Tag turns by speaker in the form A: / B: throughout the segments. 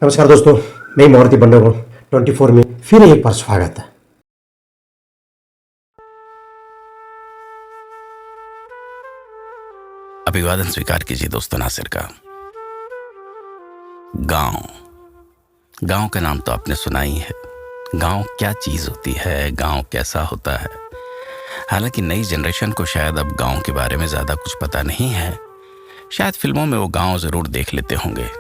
A: नमस्कार दोस्तों, मैं मारुति बंडोगो 24 में फिर एक बार स्वागत है।
B: अभिवादन स्वीकार कीजिए दोस्तों नासिर का। गांव का नाम तो आपने सुना ही है। गांव क्या चीज होती है, गांव कैसा होता है। हालांकि नई जनरेशन को शायद अब गांव के बारे में ज्यादा कुछ पता नहीं है। शायद फिल्मों में वो गांव जरूर देख लेते होंगे।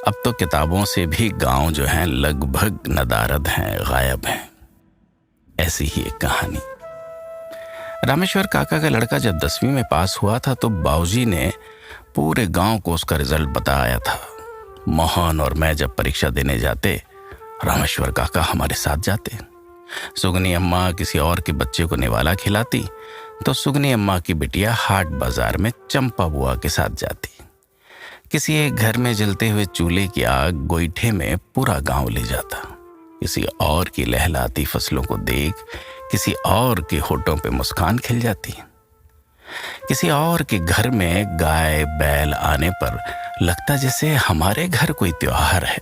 B: अब तो किताबों से भी गांव जो हैं लगभग नदारद हैं, गायब हैं। ऐसी ही एक कहानी। रामेश्वर काका का लड़का जब 10वीं में पास हुआ था तो बाबूजी ने पूरे गांव को उसका रिजल्ट बताया था। मोहन और मैं जब परीक्षा देने जाते, रामेश्वर काका हमारे साथ जाते। सुगनी अम्मा किसी और के बच्चे को निवाला खिलाती तो सुगनी अम्मा की बिटिया हाट बाजार में चंपा बुआ के साथ जाती। किसी एक घर में जलते हुए चूल्हे की आग गोईठे में पूरा गांव ले जाता। किसी और की लहलाती फसलों को देख किसी और के होठों पे मुस्कान खिल जाती। किसी और के घर में गाय बैल आने पर लगता जैसे हमारे घर कोई त्योहार है।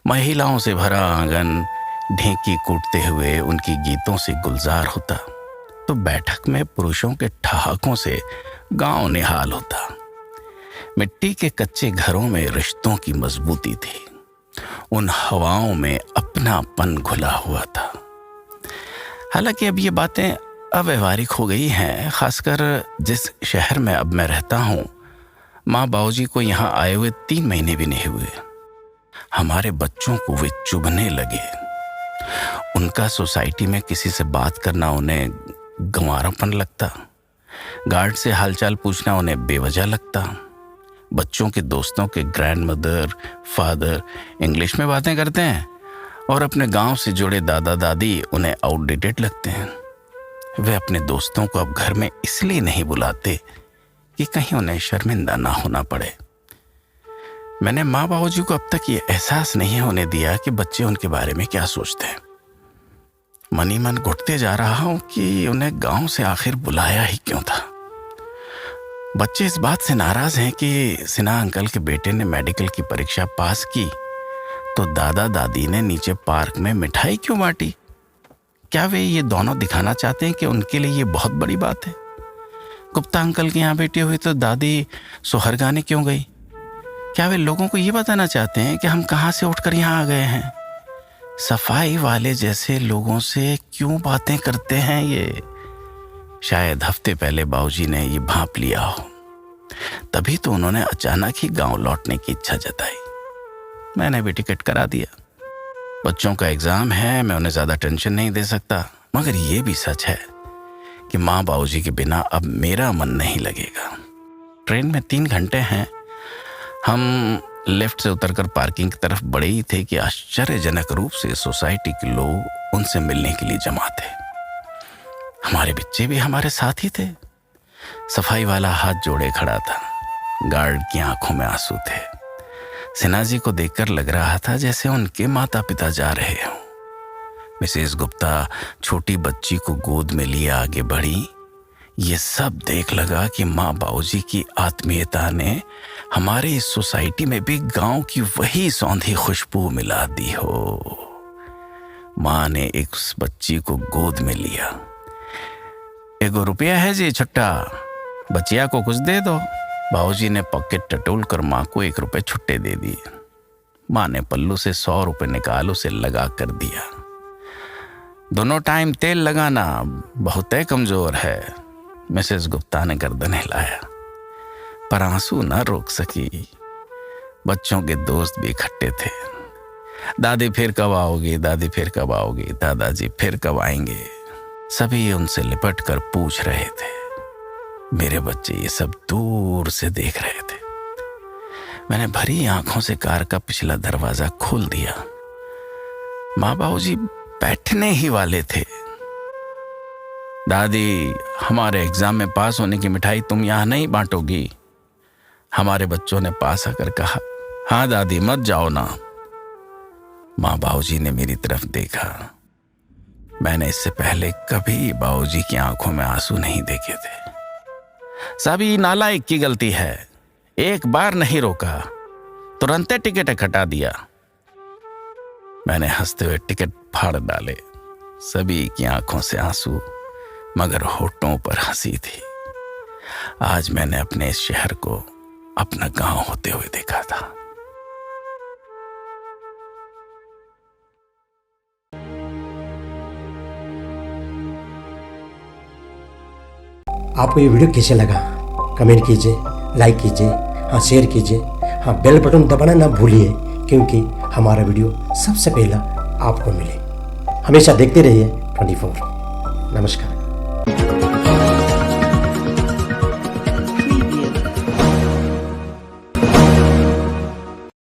B: महिलाओं से भरा आंगन ढेंकी कूटते हुए उनकी गीतों से गुलजार होता तो बैठक में पुरुषों के ठहाकों से गांव निहाल होता। मिट्टी के कच्चे घरों में रिश्तों की मजबूती थी। उन हवाओं में अपनापन घुला हुआ था। हालांकि अब ये बातें अव्यवहारिक हो गई हैं। खासकर जिस शहर में अब मैं रहता हूं, माँ बाबूजी को यहाँ आए हुए 3 महीने भी नहीं हुए। हमारे बच्चों को वे चुभने लगे। उनका सोसाइटी में किसी से बात करना उन्हें गंवारापन लगता। गार्ड से हालचाल पूछना उन्हें बेवजह लगता। बच्चों के दोस्तों के ग्रैंडमदर फादर इंग्लिश में बातें करते हैं और अपने गांव से जुड़े दादा दादी उन्हें आउटडेटेड लगते हैं। वे अपने दोस्तों को अब घर में इसलिए नहीं बुलाते कि कहीं उन्हें शर्मिंदा ना होना पड़े। मैंने माँ बाबूजी को अब तक ये एहसास नहीं होने दिया कि बच्चे उनके बारे में क्या सोचते हैं। मन ही मन घुटते जा रहा हूं कि उन्हें गांव से आखिर बुलाया ही क्यों था। बच्चे इस बात से नाराज हैं कि सिन्हा अंकल के बेटे ने मेडिकल की परीक्षा पास की तो दादा दादी ने नीचे पार्क में मिठाई क्यों बांटी। क्या वे ये दोनों दिखाना चाहते हैं कि उनके लिए ये बहुत बड़ी बात है। गुप्ता अंकल के यहाँ बेटी हुई तो दादी सुहरगाने क्यों गई। क्या वे लोगों को ये बताना चाहते हैं कि हम कहाँ से उठकर यहाँ आ गए हैं। सफाई वाले जैसे लोगों से क्यों बातें करते हैं ये। शायद हफ्ते पहले बाबूजी ने ये भांप लिया हो, तभी तो उन्होंने अचानक ही गांव लौटने की इच्छा जताई। मैंने भी टिकट करा दिया। बच्चों का एग्जाम है, मैं उन्हें ज्यादा टेंशन नहीं दे सकता। मगर ये भी सच है कि माँ बाबूजी के बिना अब मेरा मन नहीं लगेगा। ट्रेन में 3 घंटे हैं। हम लिफ्ट से उतरकर पार्किंग की तरफ बढ़े ही थे कि आश्चर्यजनक रूप से सोसाइटी के लोग उनसे मिलने के लिए जमा थे। हमारे बच्चे भी हमारे साथ ही थे। सफाई वाला हाथ जोड़े खड़ा था। गार्ड की आंखों में आंसू थे। सिन्हा जी को देखकर लग रहा था जैसे उनके माता पिता जा रहे हों। मिसेस गुप्ता छोटी बच्ची को गोद में लिए आगे बढ़ी। ये सब देख लगा कि माँ बाबूजी की आत्मीयता ने हमारे इस सोसाइटी में भी गांव की वही सौंधी खुशबू मिला दी हो। माँ ने एक उस बच्ची को गोद में लिया। 1 रुपया है जी छुट्टा, बचिया को कुछ दे दो। बाबूजी ने पॉकेट टटोल कर माँ को 1 रुपये छुट्टे दे दिए। माँ ने पल्लू से 100 रुपये निकाल उसे लगा कर दिया। दोनों टाइम तेल लगाना, बहुत कमजोर है। मिसेस गुप्ता ने गर्दन हिलाया, पर आंसू न रोक सकी। बच्चों के दोस्त भी इकट्ठे थे। दादी फिर कब आओगी, दादी फिर कब आओगी, दादाजी फिर कब आएंगे। सभी उनसे लिपट कर पूछ रहे थे। मेरे बच्चे ये सब दूर से देख रहे थे। मैंने भरी आंखों से कार का पिछला दरवाजा खोल दिया। माँ बाबूजी बैठने ही वाले थे। दादी, हमारे एग्जाम में पास होने की मिठाई तुम यहां नहीं बांटोगी। हमारे बच्चों ने पास आकर कहा। हाँ दादी, मत जाओ ना। माँ बाबूजी ने मेरी तरफ देखा। मैंने इससे पहले कभी बाबूजी की आंखों में आंसू नहीं देखे थे। सभी नालायक की गलती है, एक बार नहीं रोका। तुरंत टिकट हटा दिया। मैंने हंसते हुए टिकट फाड़ डाले। सभी की आंखों से आंसू मगर होठों पर हंसी थी। आज मैंने अपने इस शहर को अपना गांव होते हुए देखा था।
A: आपको ये वीडियो कैसे लगा कमेंट कीजिए, लाइक कीजिए, हाँ शेयर कीजिए, हाँ बेल बटन दबाना ना भूलिए, क्योंकि हमारा वीडियो सबसे पहला आपको मिले। हमेशा देखते रहिए 24। नमस्कार।